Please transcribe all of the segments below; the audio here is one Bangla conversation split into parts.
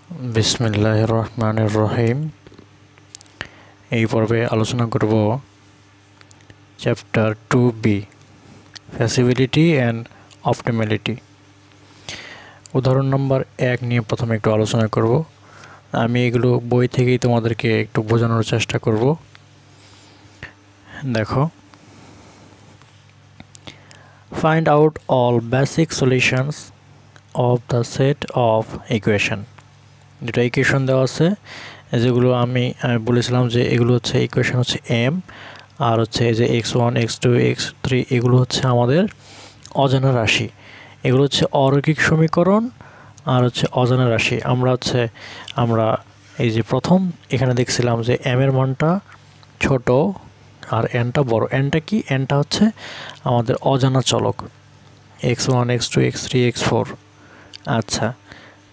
বিসমিল্লাহির রহমানির রহিম। এই পর্বে আলোচনা করব চ্যাপ্টার 2B, ফ্যাসিবিলিটি অ্যান্ড অপটিম্যালিটি। উদাহরণ নম্বর 1 নিয়ে প্রথমে একটু আলোচনা করব। আমি এগুলো বই থেকেই তোমাদেরকে একটু বোঝানোর চেষ্টা করব। দেখো, find out all basic solutions of the set of equation. যেটা ইকুয়েশন দেওয়া আছে, যেগুলো আমি বলেছিলাম যে এগুলো হচ্ছে ইকুয়েশন হচ্ছে এম, আর হচ্ছে যে x1 x2 x3 এগুলো হচ্ছে আমাদের অজানা রাশি। এগুলো হচ্ছে অরৈখিক সমীকরণ আর হচ্ছে অজানা রাশি। আমরা এই যে প্রথম এখানে দেখছিলাম যে এম এর মানটা ছোট আর এনটা বড়। এনটা কি? এনটা হচ্ছে আমাদের অজানা চলক, x1 x2 x3 x4। আচ্ছা,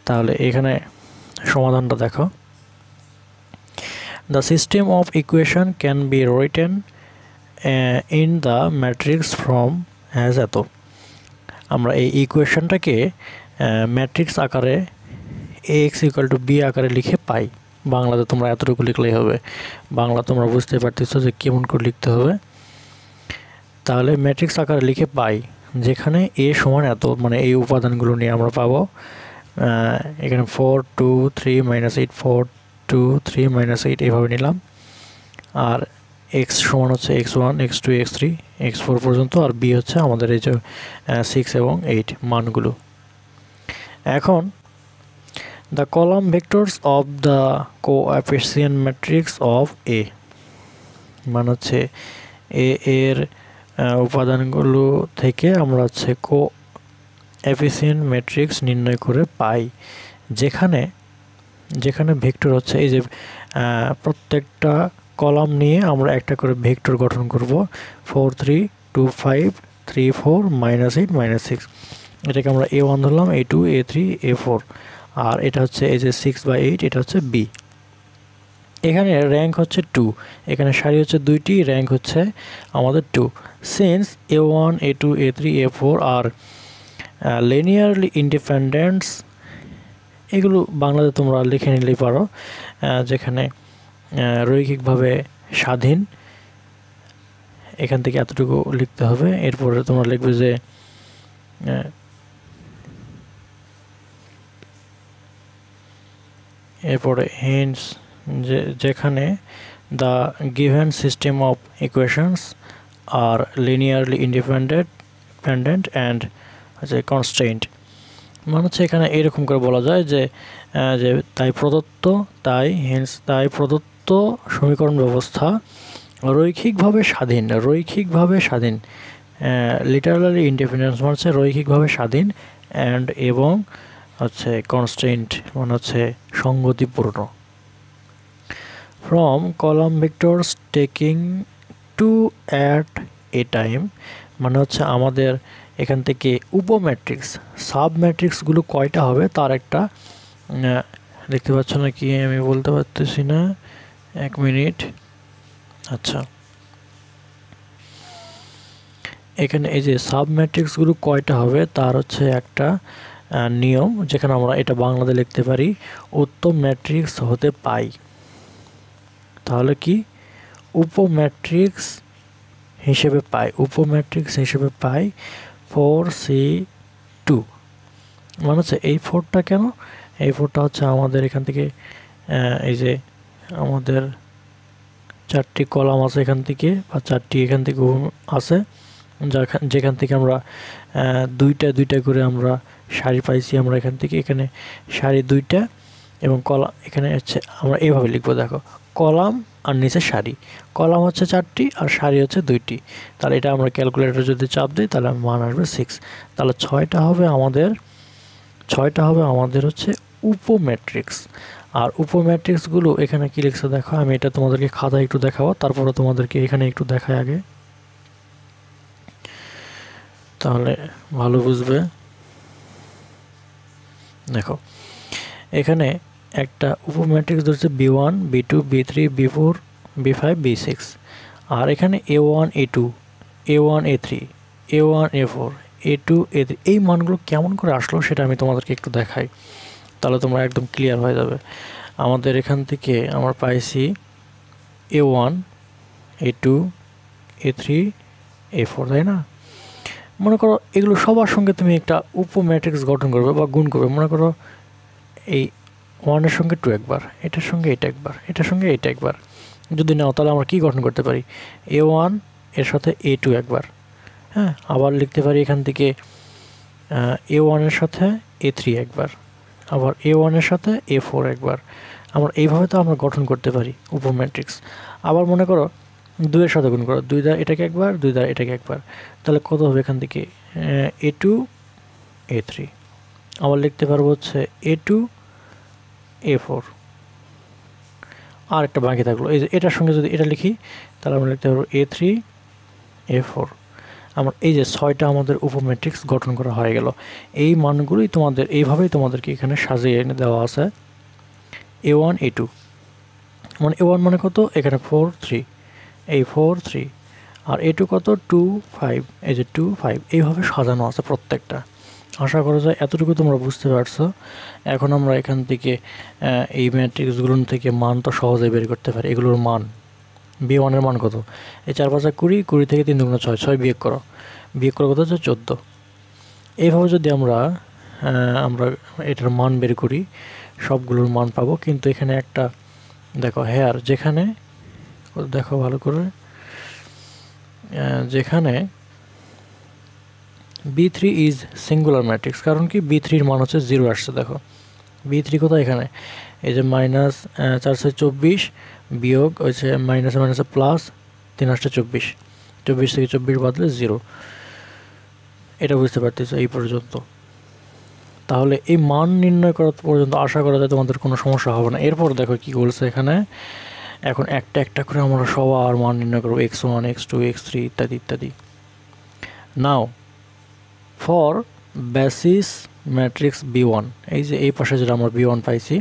তাহলে এখানে সমাধানটা দেখো। The system of equation can be written in the matrix from as এত। আমরা এই ইকুয়েশনটাকে ম্যাট্রিক্স আকারে ax = b আকারে লিখে পাই। বাংলাতে তোমরা এতটুকু লিখলেই হবে। বাংলা তোমরা বুঝতে পারতেছো যে কেমন করে লিখতে হবে। তাহলে ম্যাট্রিক্স আকারে লিখে পাই, যেখানে a সমান এত, মানে এই উপাদানগুলো নিয়ে আমরা পাবো এখানে 4 2 3 -8 4 2 3 -8 এভাবে নিলাম। আর x সমান হচ্ছে x1 x2 x3 x4 পর্যন্ত, আর b হচ্ছে আমাদের এই যে 6 এবং 8 মানগুলো। এখন the column vectors of the coefficient matrix of A, মানে হচ্ছে এ এর উপাদানগুলো থেকে আমরা হচ্ছে কোএফিসিয়েন্ট ম্যাট্রিক্স নির্ণয় করে পাই, যেখানে ভেক্টর হচ্ছে এই যে প্রত্যেকটা কলাম নিয়ে আমরা একটা করে ভেক্টর গঠন করব। 4 3 2 5 3 4 -8 -6, এটাকে আমরা a1 ধরলাম, a2 a3 a4, আর এটা হচ্ছে এই যে 6/8, এটা হচ্ছে b। এখানে র্যাঙ্ক হচ্ছে 2, এখানে সারি হচ্ছে 2টি, র্যাঙ্ক হচ্ছে আমাদের 2। Since a1 a2 a3 a4 আর লিনিয়ারলি ইন্ডিপেন্ডেন্টস, এগুলো বাংলাতে তোমরা লিখে নিলেই পারো, যেখানে রৈখিকভাবে স্বাধীন। এখান থেকে এতটুকু লিখতে হবে। এরপরে তোমরা লিখবে যে এরপরে হেন্স, যেখানে the given system of equations are linearly independent and হচ্ছে কনস্ট্রেইন্ট। মানে হচ্ছে এখানে এরকম করে বলা যায় যে তাই প্রদত্ত সমীকরণ ব্যবস্থা রৈখিকভাবে স্বাধীন। লিটারালি ইন্ডিপেন্ডেন্স মানে হচ্ছে রৈখিকভাবে স্বাধীন, অ্যান্ড এবং হচ্ছে কনস্ট্রেইন্ট মানে হচ্ছে সঙ্গতিপূর্ণ। From column vectors taking 2 at a time, মানে হচ্ছে আমাদের এখান থেকে উপম্যাট্রিক্স, সাব ম্যাট্রিক্সগুলো কয়টা হবে তার একটা, দেখতে পাচ্ছ না কি আমি বলতে পারতেছি না, 1 মিনিট। আচ্ছা, এখানে এই যে সাব ম্যাট্রিক্সগুলো কয়টা হবে তার হচ্ছে একটা নিয়ম, যেখানে আমরা এটা বাংলাতে লিখতে পারি উত্তম ম্যাট্রিক্স হতে পাই। তাহলে কি উপম্যাট্রিক্স হিসেবে পাই 4c2। মানে হচ্ছে এই 4টা কেন? এই 4টা হচ্ছে আমাদের এখান থেকে এই যে আমাদের 4টি কলাম আছে এখান থেকে, বা 4টি এখান থেকে আছে, যেখান থেকে আমরা দুইটা করে আমরা সারি পাইছি। আমরা এখানে সারি 2টা এবং কলাম, এখানে হচ্ছে আমরা এইভাবে লিখবো, দেখো, কলাম আর নিচে সারি। কলাম হচ্ছে 4টি আর সারি হচ্ছে 2টি। তাহলে এটা আমরা ক্যালকুলেটর যদি চাপ দিই তাহলে মান আসবে 6। তাহলে 6টা হবে আমাদের হচ্ছে উপম্যাট্রিক্স। আর উপম্যাট্রিক্সগুলো এখানে কি লিখছে দেখো, আমি এটা তোমাদেরকে খাতায় একটু দেখাবো, তারপরে তোমাদেরকে এখানে একটু দেখাই আগে, তাহলে ভালো বুঝবে। দেখো, এখানে একটা উপম্যাট্রিক্স ধরছে b1 b2 b3 b4 b5 b6, আর এখানে a1 a2 a1 a3 a1 a4 a2 a3, এই মানগুলো কেমন করে আসলো সেটা আমি তোমাদেরকে একটু দেখাই। তাহলে তোমরা একদম ক্লিয়ার হয়ে যাবে। আমাদের এখান থেকে আমরা পাইছি A1, A2, A3, A4, তাই না? মনে করো এগুলো সবার সঙ্গে তুমি একটা উপ ম্যাট্রিক্স গঠন করবে বা গুণ করবে। মনে করো এই 1 এর সঙ্গে 2 একবার, এটার সঙ্গে এটা একবার, এটার সঙ্গে এটা একবার যদি নাও, তাহলে আমরা কি গঠন করতে পারি? A1 এর সাথে A2 একবার, হ্যাঁ, আবার লিখতে পারি এখান থেকে A1 এর সাথে A3 একবার, আবার A1 এর সাথে A4 একবার। আমরা এইভাবে তো আমরা গঠন করতে পারি উপ ম্যাট্রিক্স। আবার মনে করো 2 এর সাথে গুণ করো, 2 দ্বারা এটাকে একবার, 2 দ্বারা এটাকে একবার, তাহলে কত হবে এখান থেকে? A2 A3। আবার লিখতে পারবো হচ্ছে A2 A4। আর একটা বাকি থাকলো, এই যে এটার সঙ্গে যদি এটা লিখি, তাহলে আমরা লিখতে পারবো A3 A4। আমরা এই যে 6টা আমাদের উপম্যাট্রিক্স গঠন করা হয়ে গেল। এই মানগুলোই তোমাদের এইভাবেই তোমাদেরকে এখানে সাজিয়ে এনে দেওয়া আছে। A1 A2 মানে A1 মানে কত? এখানে 4 3, এই 4 3, আর A2 কত? 2 5, এই যে 2 5, এইভাবে সাজানো আছে প্রত্যেকটা। আশা করা যায় এতটুকু তোমরা বুঝতে পারছো। এখন আমরা এখান থেকে এই ম্যাট্রিক্সগুলোর থেকে মান তো সহজেই বের করতে পারি। এগুলোর মান, B1 এর মান কত? এই 4 5 20, 20 থেকে 3 2 6, 6 বিয়োগ করো, বিয়োগ করো কত হচ্ছে? 14। এইভাবে যদি আমরা এটার মান বের করি, সবগুলোর মান পাবো। কিন্তু এখানে একটা দেখো হেয়ার, যেখানে দেখো ভালো করে, যেখানে B3 ইজ সিঙ্গুলার ম্যাট্রিক্স, কারণ কি B3 এর মান হচ্ছে 0 আসছে। দেখো B3 কোথায়? এখানে এই যে মাইনাস 424 বিয়োগ হচ্ছে মাইনাসে মাইনাসে প্লাস 3 8 24, 24 থেকে 24 বাদলে 0। এটা বুঝতে পারতেছো এই পর্যন্ত? তাহলে এই মান নির্ণয় করা পর্যন্ত আশা করা যায় তোমাদের কোনো সমস্যা হবে না। এরপর দেখো কি বলছে এখানে। এখন একটা একটা করে আমরা সবার মান নির্ণয় করবো, x1 x2 x3 ইত্যাদি ইত্যাদি। নাও ফর বেসিস ম্যাট্রিক্স B1, এই যে এই পাশে যেটা আমরা B1 পাইছি,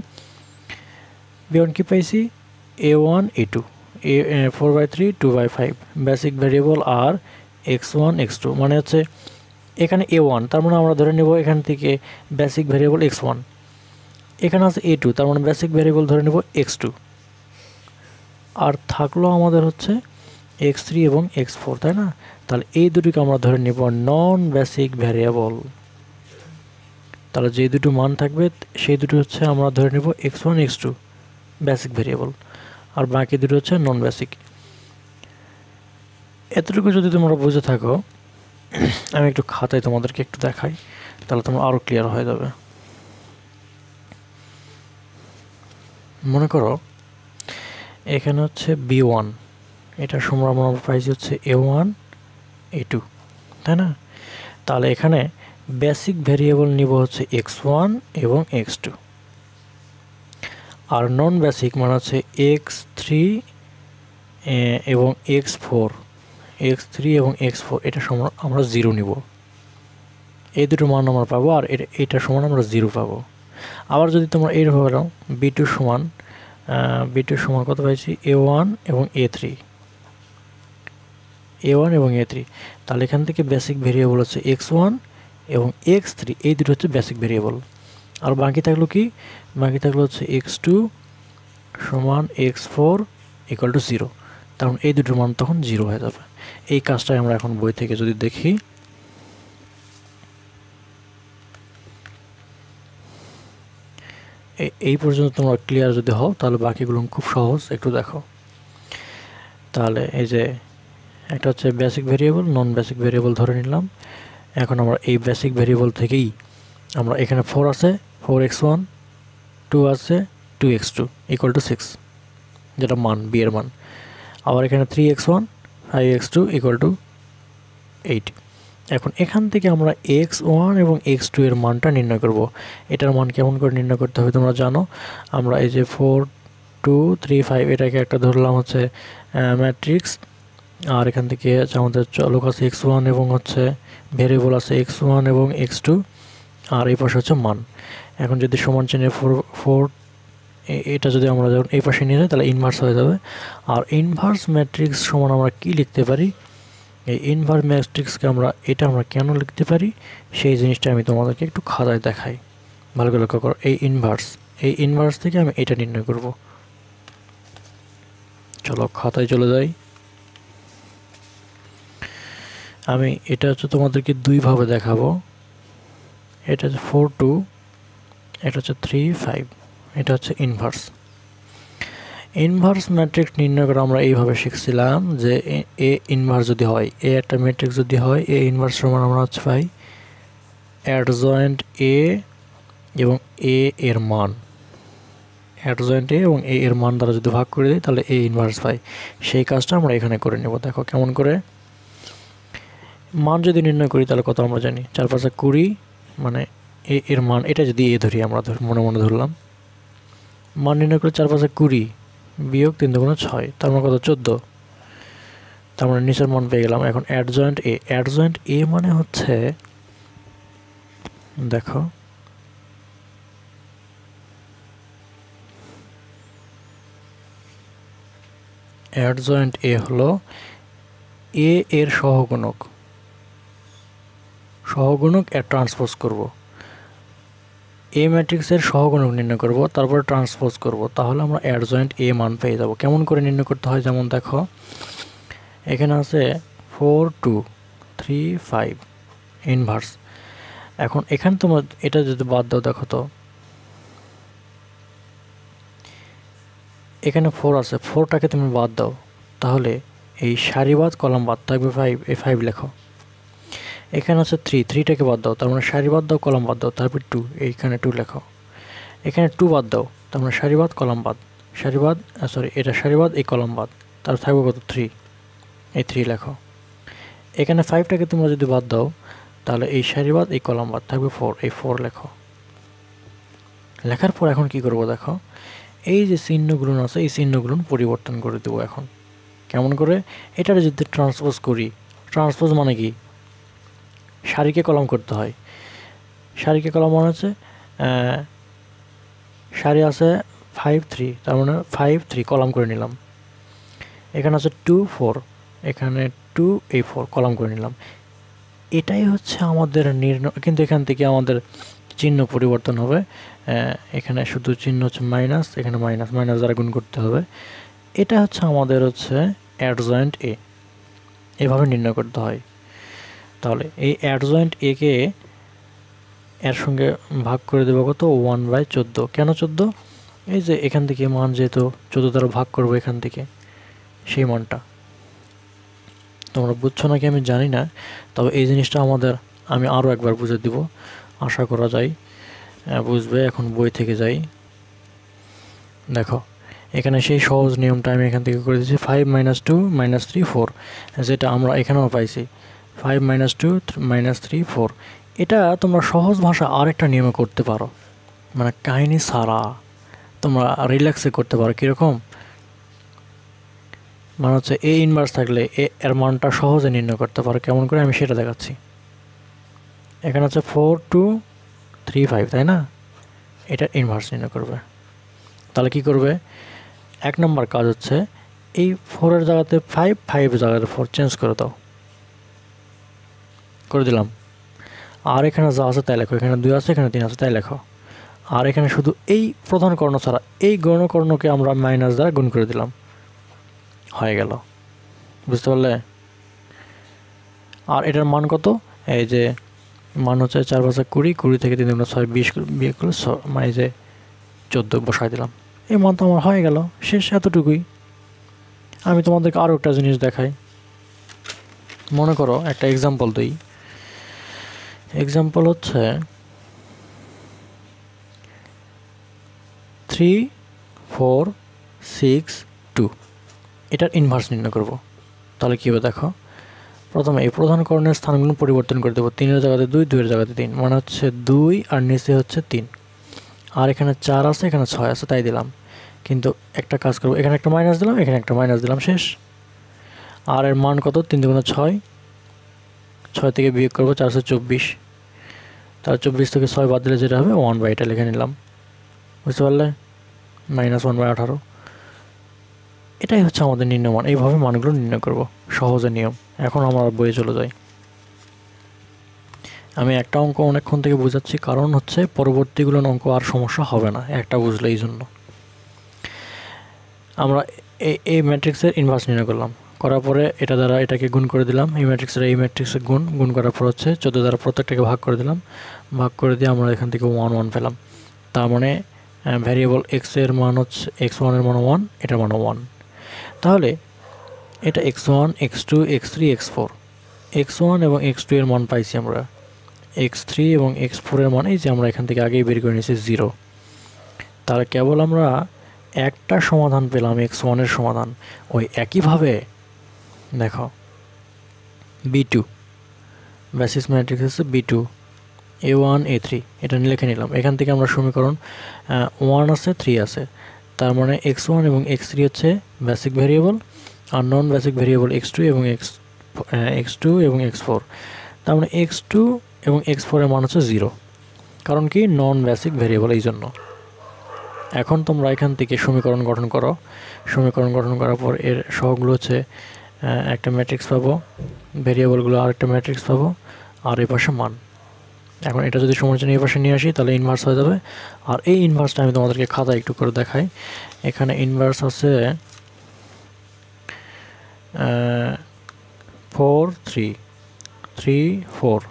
B1 কি পাইছি? A1 A2, 4/3 2/5, বেসিক ভ্যারিয়েবল আর x1 x2, মানে হচ্ছে এখানে A1, তার মানে আমরা ধরে নেব এখান থেকে বেসিক ভ্যারিয়েবল x1। এখানে আছে A2, তার মানে বেসিক ভ্যারিয়েবল ধরে নেব x2। আর থাকলো আমাদের হচ্ছে x3 এবং x4, তাই না? তাহলে এই দুটিকে আমরা ধরে নেব নন বেসিক ভ্যারিয়েবল। তাহলে যে দুটো মান থাকবে সেই দুটো হচ্ছে আমরা ধরে নেব x1 x2 বেসিক ভ্যারিয়েবল, আর বাকি দুটো হচ্ছে নন বেসিক। এতটুকু যদি তোমরা বুঝে থাকো, আমি একটু খাতায় তোমাদেরকে একটু দেখাই, তাহলে তোমরা আরও ক্লিয়ার হয়ে যাবে। মনে করো এখানে হচ্ছে B1, এটার সময় আমরা পাইছি হচ্ছে A1 A2, তাই না? তাহলে এখানে বেসিক ভ্যারিয়েবল নিব হচ্ছে x1 এবং x2, আর নন বেসিক মানে হচ্ছে x3 এবং x4, x3 এবং x4, এটা সমান আমরা 0 নিব। এই দুটো মান আমরা পাবো, আর এটার সমান আমরা 0 পাবো। আবার যদি তোমরা এইভাবে নাও, B2 সমান কত পাইছি? A1 এবং A3, A1 এবং A3। তাহলে এখান থেকে বেসিক ভেরিয়েবল হচ্ছে x1 এবং x3, এই দুটো হচ্ছে বেসিক ভেরিয়েবল। আর বাকি থাকলো কি? বাকি থাকলো হচ্ছে x2 সমান x4 ইকুয়াল টু 0। কারণ এই দুটোর মান তখন 0 হয়ে যাবে। এই কাজটাই আমরা এখন বই থেকে যদি দেখি, এই পর্যন্ত তোমরা ক্লিয়ার যদি হও, তাহলে বাকিগুলো খুব সহজ। একটু দেখো, তাহলে এই যে একটা হচ্ছে বেসিক ভেরিয়েবল, নন বেসিক ভেরিয়েবল ধরে নিলাম। এখন আমরা এই বেসিক ভেরিয়েবল থেকেই আমরা এখানে 4 আছে, 4x1, 2 আছে, 2x2 ইকুয়াল টু 6, যেটা মান b এর মান। আবার এখানে 3x1, 5x2 ইকুয়াল টু 8। এখন এখান থেকে আমরা x1 এবং x2 এর মানটা নির্ণয় করব। এটার মান কেমন করে নির্ণয় করতে হবে তোমরা জানো। আমরা এই যে 4 2 3 5 এটাকে একটা ধরলাম হচ্ছে ম্যাট্রিক্স, আর এখান থেকে আমাদের চলক আছে x1 এবং হচ্ছে ভেরিয়েবল আছে x1 এবং x2, আর এই পাশে হচ্ছে মান। এখন যদি সমান চিহ্নে 4 এটা যদি আমরা যখন এই পাশে নিয়ে যাই, তাহলে ইনভার্স হয়ে যাবে। আর ইনভার্স ম্যাট্রিক্স সমান আমরা কি লিখতে পারি? এই ইনভার্স ম্যাট্রিক্সকে আমরা কেন লিখতে পারি সেই জিনিসটা আমি তোমাদেরকে একটু খাতায় দেখাই। ভালো করে লক্ষ্য করো, এই ইনভার্স থেকে আমি এটা নির্ণয় করব। চলো খাতায় চলে যাই। আমি এটা হচ্ছে তোমাদেরকে দুইভাবে দেখাবো। এটা হচ্ছে 4 2, এটা হচ্ছে 3 5, এটা হচ্ছে ইনভার্স ম্যাট্রিক্স নির্ণয় করা আমরা এইভাবে শিখছিলাম যে এ ইনভার্স যদি হয়, এ একটা ম্যাট্রিক্স যদি হয়, এ ইনভার্স সমান আমরা হচ্ছে পাই অ্যাডজয়েন্ট এ এবং এ এর মান, অ্যাডজয়েন্ট এ এবং এ এর মান দ্বারা যদি ভাগ করে দিই তাহলে এ ইনভার্স পাই। সেই কাজটা আমরা এখানে করে নেব। দেখো কেমন করে। মান যদি নির্ণয় করি তাহলে কত আমরা জানি, 4 5 20, মানে এ এর মান, এটা যদি এ ধরি আমরা মনে মনে ধরলাম, মান নির্ণয় করে 4 5 20 বিয়োগ 3 2 6, তার মানে কত 14। তার মানে নিচের মান পেয়ে গেলাম। এখন অ্যাডজয়েন্ট এ মানে হচ্ছে, দেখো অ্যাডজয়েন্ট এ হলো এ এর সহগুণক এর ট্রান্সপোজ করব, এ ম্যাট্রিক্সের সহগুণক নির্ণয় করব, তারপর ট্রান্সপোজ করব, তাহলে আমরা অ্যাডজয়েন্ট এ মান পেয়ে যাব। কেমন করে নির্ণয় করতে হয়, যেমন দেখো এখানে আছে 4 2 3 5 ইনভার্স। এখন এখানে তোমরা এটা যদি বাদ দাও, দেখো তো এখানে 4 আছে, 4টাকে তুমি বাদ দাও, তাহলে এই সারিবাদ কলাম বাদ থাকবে 5, এই 5 লেখো। এখানে আছে 3, 3টাকে বাদ দাও, তার মানে সারিবাদ দাও কলাম বাদ দাও, তারপর 2, এইখানে 2 লেখো। এখানে 2 বাদ দাও, তার মানে সারিবাদ কলাম বাদ, এটা সারিবাদ এই কলাম বাদ, তার থাকবে কত 3, এই 3 লেখো। এখানে 5টাকে তোমরা যদি বাদ দাও তাহলে এই সারিবাদ এই কলাম বাদ, থাকবে 4, এই 4 লেখো। লেখার পর এখন কি করব, দেখো এই যে চিহ্নগুলো আছে এই চিহ্নগুলো পরিবর্তন করে দেবো। এখন কেমন করে, এটার যদি ট্রান্সপোজ করি, ট্রান্সপোজ মানে কি, সারিকে কলাম করতে হয়। সারিকে কলাম মানে হচ্ছে সারি আছে 5 3, তার মানে 5 3 কলাম করে নিলাম। এখানে আছে 2 4, এখানে 2 এই 4 কলাম করে নিলাম। এটাই হচ্ছে আমাদের নির্ণয়, কিন্তু এখান থেকে আমাদের চিহ্ন পরিবর্তন হবে। এখানে শুধু চিহ্ন হচ্ছে মাইনাস, এখানে মাইনাস দ্বারা গুণ করতে হবে। এটা হচ্ছে আমাদের হচ্ছে অ্যাডজয়েন্ট এ, এভাবে নির্ণয় করতে হয়। তাহলে এই অ্যাডজয়েন্ট এ কে এর সঙ্গে ভাগ করে দেবো কত, 1/14। কেন 14, এই যে এখান থেকে মান যেহেতু 14 দ্বারা ভাগ করবো এখান থেকে, সেই মানটা তোমরা বুঝছো নাকি আমি জানি না, তবে এই জিনিসটা আমি আরও একবার বুঝে দিব, আশা করা যায় বুঝবে। এখন বই থেকে যাই, দেখো এখানে সেই সহজ নিয়মটা আমি এখান থেকে করে দিয়েছি, 5 - 2 - 3 4, যেটা আমরা এখানেও পাইছি 5 - 2 - 3 4। এটা তোমরা সহজ ভাষা আরেকটা নিয়মে করতে পারো, মানে কাহিনী ছাড়া তোমরা রিল্যাক্সে করতে পারো। কীরকম, মানে হচ্ছে এ ইনভার্স থাকলে এর মানটা সহজে নির্ণয় করতে পারো। কেমন করে আমি সেটা দেখাচ্ছি। এখানে হচ্ছে 4 2 3 5, তাই না, এটা ইনভার্স নির্ণয় করবে। তাহলে কি করবে, 1 নম্বর কাজ হচ্ছে এই 4-এর জায়গাতে 5, 5-এর জায়গাতে 4 চেঞ্জ করে দাও, করে দিলাম। আর এখানে যা আছে তাই লেখো, এখানে 2 আছে, এখানে 3 আছে, তাই লেখো। আর এখানে শুধু এই প্রধান কর্ণ ছাড়া এই গৌণকর্ণকে আমরা মাইনাস দ্বারা গুণ করে দিলাম, হয়ে গেল। বুঝতে পারলে। আর এটার মান কত, এই যে মান হচ্ছে 4 5 20, 20 থেকে 3 2 6 20 বিয়োগ করলে মানে যে 14 বসাই দিলাম, এই মান তো আমার হয়ে গেল, শেষ, এতটুকুই। আমি তোমাদেরকে আরও একটা জিনিস দেখাই। মনে করো একটা এক্সাম্পল দিই। এক্সাম্পল হচ্ছে 3 4 6 2, এটার ইনভার্স নির্ণয় করব। তাহলে কী হবে দেখো, প্রথমে এই প্রধান কর্ণের স্থানগুলো পরিবর্তন করে দেবো। 3-এর জায়গাতে 2, 2-এর জায়গাতে 3, মানে হচ্ছে 2 আর নিচে হচ্ছে 3। আর এখানে 4 আছে, এখানে 6 আছে, তাই দিলাম। কিন্তু একটা কাজ করবো, এখানে একটা মাইনাস দিলাম, এখানে একটা মাইনাস দিলাম, শেষ। আর এর মান কত, 3 2 6, 6 থেকে বিয়োগ করবো 4 24, তার 24 থেকে 6 বাদ দিলে যেটা হবে 1/, লিখে নিলাম। বুঝতে পারলে, -1/18। এটাই হচ্ছে আমাদের নির্ণয় মান। এইভাবে মানগুলো নির্ণয় করব, সহজে নিয়ম। এখন আমরা বইয়ে চলে যাই। আমি একটা অঙ্ক অনেকক্ষণ থেকে বোঝাচ্ছি, কারণ হচ্ছে পরবর্তীগুলো অঙ্ক আর সমস্যা হবে না একটা বুঝলে। এই জন্য আমরা এই ম্যাট্রিক্সের ইনভার্স নির্ণয় করলাম, করার পরে এটা দ্বারা এটাকে গুণ করে দিলাম, এই ম্যাট্রিক্সের গুণ করার পর হচ্ছে 14 দ্বারা প্রত্যেকটাকে ভাগ করে দিলাম, ভাগ করে দিয়ে আমরা এখান থেকে 1 1 পেলাম। তার মানে ভ্যারিয়েবল এর মান হচ্ছে x1 এর মান 1, এটার মান 1। তাহলে এটা x1 x2 x3 x4, x1 এবং x2 এর মান পাইছি আমরা, x3 এবং x4 এর মান এই যে আমরা এখান থেকে আগেই বের করে নিয়েছি 0। তাহলে কেবল আমরা একটা সমাধান পেলাম, x1 এর সমাধান। ওই একইভাবে দেখো b2 বেসিস ম্যাট্রিক্স হচ্ছে b2 a1 a3, এটা লিখে নিলাম। এখান থেকে আমরা সমীকরণ 1 আছে 3 আছে, তার মানে x1 এবং x3 হচ্ছে বেসিক ভেরিয়েবল, আর নন বেসিক ভেরিয়েবল x2 এবং x2 এবং x4। তার মানে x2 এবং x4 এর মান হচ্ছে 0, কারণ কি নন বেসিক ভেরিয়েবল, এই জন্য। এখন তোমরা এখান থেকে সমীকরণ গঠন করো, সমীকরণ গঠন করার পর এর সহগগুলো হচ্ছে একটা ম্যাট্রিক্স পাবো, ভেরিয়েবলগুলো আরেকটা ম্যাট্রিক্স পাবো, আর এই পাশে মান। এখন এটা যদি সমালোচনা এই পাশে নিয়ে আসি তাহলে ইনভার্স হয়ে যাবে। আর এই ইনভার্সটা আমি তোমাদেরকে খাতা একটু করে দেখাই। এখানে ইনভার্স আছে 4 3 3 4,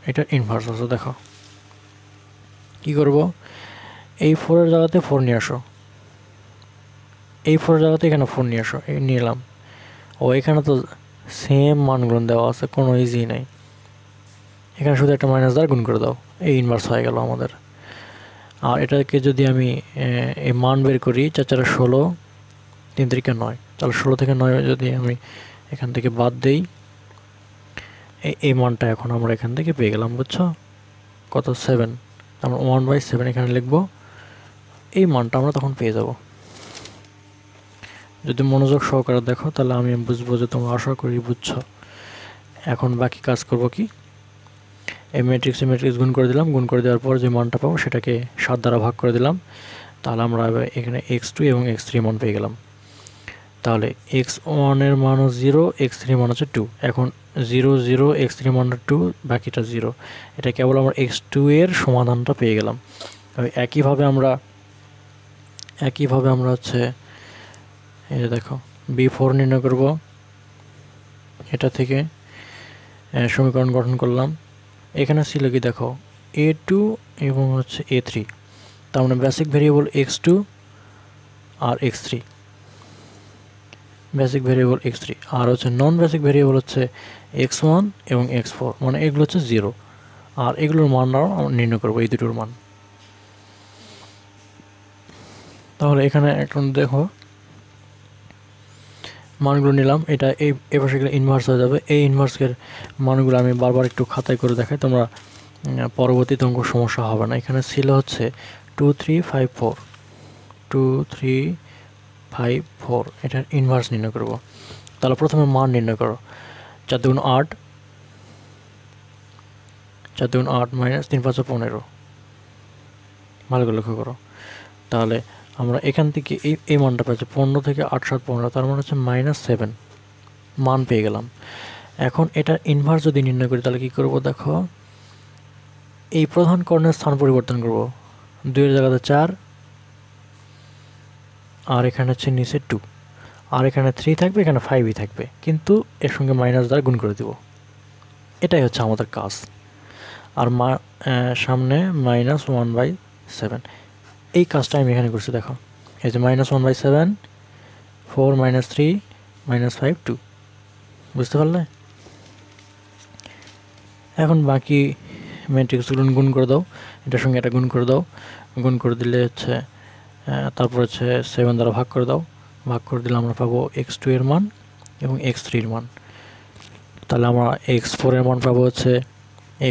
এটা ইনভার্স আছে। দেখো কি করব, এই 4 এর জায়গাতে 4 নিয়ে আসো, এই 4 এর জায়গাতে এখানে 4 নিয়ে আসো, এই নিয়ে এলাম। ও এখানে তো সেম মানগুলো দেওয়া আছে, কোনো ইজি নাই, এখানে শুধু একটা মাইনাস দ্বারা গুণ করে দাও, এই ইনভার্স হয়ে গেল আমাদের। আর এটাকে যদি আমি এই মান বের করি, 4 4 16, 3 3 9, তাহলে 16 থেকে 9 যদি আমি এখান থেকে বাদ দেই, এই মানটা এখন আমরা এখান থেকে পেয়ে গেলাম, বুঝছো? কত? 7। আমরা 1/7 এখানে লিখব, এই মানটা আমরা তখন পেয়ে যাব। যদি মনোযোগ সহকারে দেখো তাহলে আমি বুঝবো যে তোমরা আশা করি বুঝছো। এখন বাকি কাজ করব কি, এই ম্যাট্রিক্স গুণ করে দিলাম, গুণ করে দেওয়ার পর যে মানটা পাবো সেটাকে 7 দ্বারা ভাগ করে দিলাম, তাহলে আমরা এখানে x2 এবং x3 মান পেয়ে গেলাম। তাহলে x1 এর মান 0, x3 মান হচ্ছে 2। এখন 0 0, x3 মান 2, বাকিটা 0। এটা কেবল আমরা x2 এর সমাধানটা পেয়ে গেলাম। একইভাবে আমরা হচ্ছে এই যে দেখো b4 নির্ণয় করব, এটা থেকে সমীকরণ গঠন করলাম। এখানে ছিল কি দেখো a2 এবং হচ্ছে a3, তার মানে বেসিক ভেরিয়েবল x2 আর x3, বেসিক ভেরিয়েবল x3, আর হচ্ছে নন বেসিক ভেরিয়েবল হচ্ছে x1 এবং x4, মানে এগুলো হচ্ছে 0, আর এগুলোর মানটাও আমরা নির্ণয় করবো, এই দুটোর মান। তাহলে এখানে এখন দেখো মানগুলো নিলাম, এটা এই পাশে গেলে ইনভার্স হয়ে যাবে। এই ইনভার্সের মানগুলো আমি বারবার একটু খাতায় করে দেখাই, তোমরা পরবর্তীতে অঙ্ক সমস্যা হবে না। এখানে ছিল হচ্ছে 2 3 5 4, 2 3 5 4, এটার ইনভার্স নির্ণয় করব। তাহলে প্রথমে মান নির্ণয় করো, 4 2 8, 4 2 8 মাইনাস 3 5 15, ভালো করে লক্ষ্য করো। তাহলে আমরা এখান থেকে এই মানটা পাচ্ছি 15 থেকে 8 7 15, তার মানে হচ্ছে -7 মান পেয়ে গেলাম। এখন এটার ইনভার্স যদি নির্ণয় করি তাহলে কী করব, দেখো এই প্রধান কর্ণের স্থান পরিবর্তন করব, 2 এর জায়গাতে 4, আর এখানে হচ্ছে নিচে 2, আর এখানে 3 থাকবে, এখানে 5ই থাকবে, কিন্তু এর সঙ্গে মাইনাস দ্বারা গুণ করে দেব। এটাই হচ্ছে আমাদের কাজ। আর সামনে -1/7, এই কাজটা আমি এখানে করছি। দেখো এই যে -1/7, 4 3 -5 2, বুঝতে পারলে? এখন বাকি ম্যাট্রিক্সগুলো গুণ করে দাও, এটার সঙ্গে এটা গুণ করে দাও, গুণ করে দিলে হচ্ছে তারপর হচ্ছে 7 দ্বারা ভাগ করে দাও, ভাগ করে দিলে আমরা পাবো x2 এর মান এবং x3 এর মান। তাহলে আমরা x4 এর মান পাবো হচ্ছে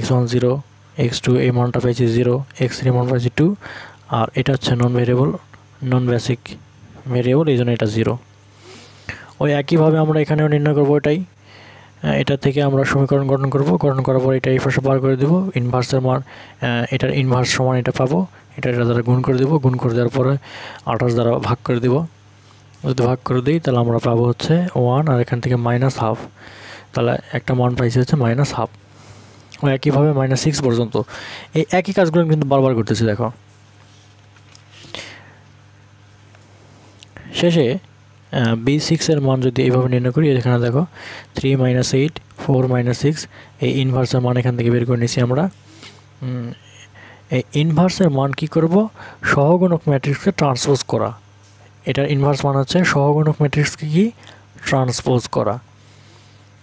x1 0, x2 এই মানটা পাইছি 0, x3 মান পাইছি 2, আর এটা হচ্ছে নন বেসিক ভেরিয়েবল, এই জন্য এটা 0। ওই একইভাবে আমরা এখানেও নির্ণয় করবো এটাই। এটা থেকে আমরা সমীকরণ গঠন করব, গঠন করার পর এটা এই পাশে বার করে দেবো, ইনভার্সের মান, এটার ইনভার্স সমান এটা পাবো, এটা দ্বারা গুণ করে দেবো, গুণ করে দেওয়ার পরে 28 দ্বারা ভাগ করে দেবো। যদি ভাগ করে দিই তাহলে আমরা পাবো হচ্ছে 1, আর এখান থেকে -1/2, তাহলে একটা মান পাইছি হচ্ছে -1/2। ও একইভাবে -6 পর্যন্ত এই একই কাজগুলো কিন্তু বারবার করতেছি। দেখো শেষে B6 এর মান যদি এইভাবে নির্ণয় করি, এখানে দেখো 3 - 8 4 - 6 এই ইনভার্সের মান এখান থেকে বের করে নিছি আমরা। এই ইনভার্সের মান কি করব, সহগুণক ম্যাট্রিক্সকে ট্রান্সপোজ করা। এটার ইনভার্স মান হচ্ছে সহগুণক ম্যাট্রিক্সকে কি ট্রান্সপোজ করা।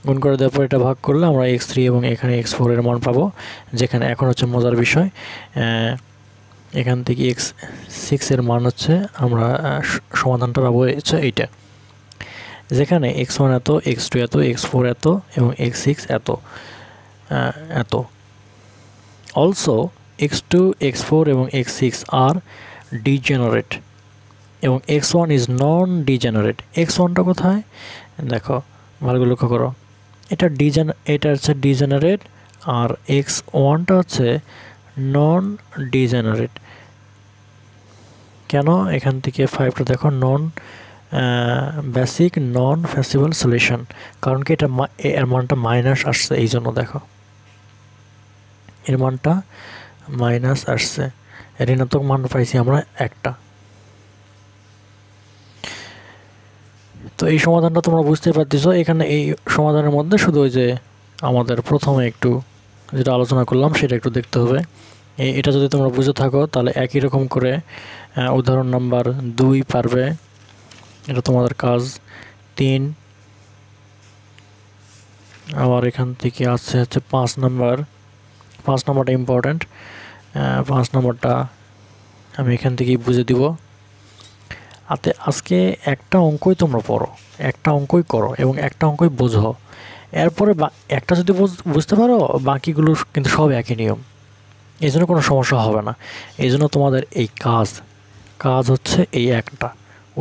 গুণ করে দেওয়ার পর এটা ভাগ করলে আমরা x3 এবং এখানে x4 এর মান পাবো। যেখানে এখন হচ্ছে মজার বিষয়, এখান থেকে x6 এর মান হচ্ছে আমরা সমাধানটা পাবো হচ্ছে এইটা, যেখানে x1 এত, x2 এত, x4 এত এবং x6 এত এত। অলসো x2, x4 এবং x6 আর ডিজেনারেট এবং x1 ইজ নন ডিজেনারেট। x1টা কোথায় দেখো, ভালো করে লক্ষ্য করো, এটা হচ্ছে ডিজেনারেট আর x1টা হচ্ছে নন ডিজেনারেট। কেন, এখান থেকে 5টা দেখো, নন বেসিক নন ফেসিবল সলিউশন, কারণ কি এটা এর মানটা মাইনাস আসছে, এই জন্য দেখো এর মানটা মাইনাস আসছে, ঋণাত্মক মান পাইছি আমরা একটা। তো এই সমাধানটা তোমরা বুঝতে পারতেছো। এখানে এই সমাধানের মধ্যে শুধু ওই যে আমাদের প্রথমে একটু যেটা আলোচনা করলাম সেটা একটু দেখতে হবে। এটা যদি তোমরা বুঝে থাকো তাহলে একই রকম করে উদাহরণ নাম্বার 2 পারবে, এটা তোমাদের কাজ। 3 আবার এখান থেকে আসছে হচ্ছে 5 নাম্বার। 5 নাম্বারটা ইম্পর্ট্যান্ট, 5 নাম্বারটা আমি এখান থেকেই বুঝে দিব। আজকে একটা অঙ্কই তোমরা পড়ো, একটা অঙ্কই করো এবং একটা অঙ্কই বোঝো। এরপরে একটা যদি বুঝতে পারো, বাকিগুলো কিন্তু সব একই নিয়ম, এই জন্য কোনো সমস্যা হবে না। এই জন্য তোমাদের এই কাজ হচ্ছে এই একটা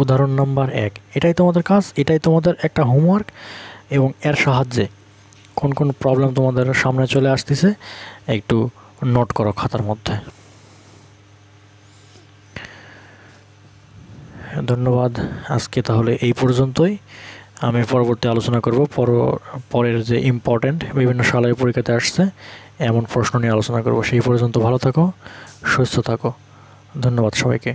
উদাহরণ নাম্বার 1, এটাই তোমাদের কাজ, এটাই তোমাদের একটা হোমওয়ার্ক। এবং এর সাহায্যে কোন কোন প্রবলেম তোমাদের সামনে চলে আসতেছে একটু নোট করো খাতার মধ্যে। ধন্যবাদ। আজকে তাহলে এই পর্যন্তই। আমি পরবর্তী আলোচনা করব পরের যে ইম্পর্টেন্ট বিভিন্ন সালের পরীক্ষাতে আসছে এমন প্রশ্ন নিয়ে আলোচনা করব। সেই পর্যন্ত ভালো থাকো, সুস্থ থাকো। ধন্যবাদ সবাইকে।